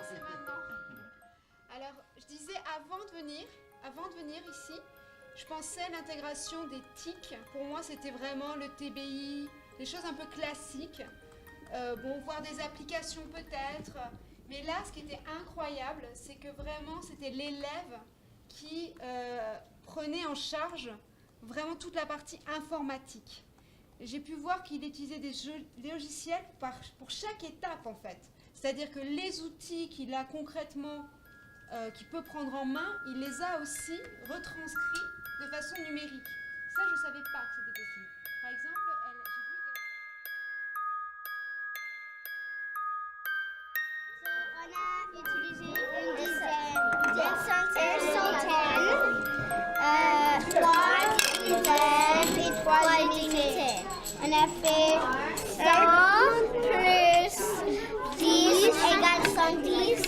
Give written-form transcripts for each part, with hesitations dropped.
C'est maintenant. Alors, je disais avant de venir ici, je pensais à l'intégration des TIC. Pour moi, c'était vraiment le TBI, des choses un peu classiques. Bon, voir des applications peut-être. Mais là, ce qui était incroyable, c'est que vraiment, c'était l'élève qui prenait en charge vraiment toute la partie informatique. J'ai pu voir qu'il utilisait des logiciels pour chaque étape, en fait. C'est-à-dire que les outils qu'il a concrètement, qu'il peut prendre en main, il les a aussi retranscrits de façon numérique. Ça, je ne savais pas que c'était possible. Par exemple, on a utilisé une dizaine, 3 dizaines et 3 unités. On a fait 100 plus 10 égale 110,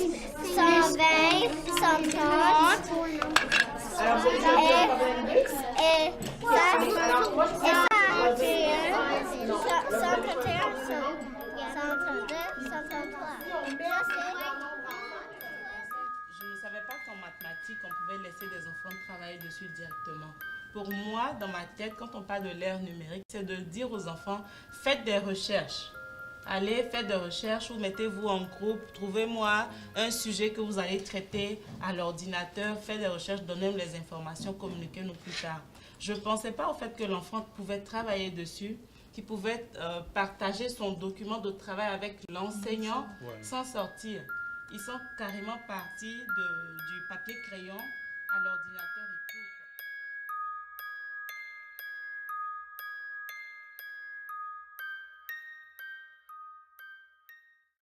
120, 130. Et ça, 132, 133. Je ne savais pas qu'en mathématiques, on pouvait laisser des enfants travailler dessus directement. Pour moi, dans ma tête, quand on parle de l'ère numérique, c'est de dire aux enfants, faites des recherches. Allez, faites des recherches ou mettez-vous en groupe, trouvez-moi un sujet que vous allez traiter à l'ordinateur, faites des recherches, donnez-moi les informations, communiquez-nous plus tard. Je ne pensais pas au fait que l'enfant pouvait travailler dessus, qu'il pouvait partager son document de travail avec l'enseignant sans sortir. Ils sont carrément partis du papier crayon à l'ordinateur et tout.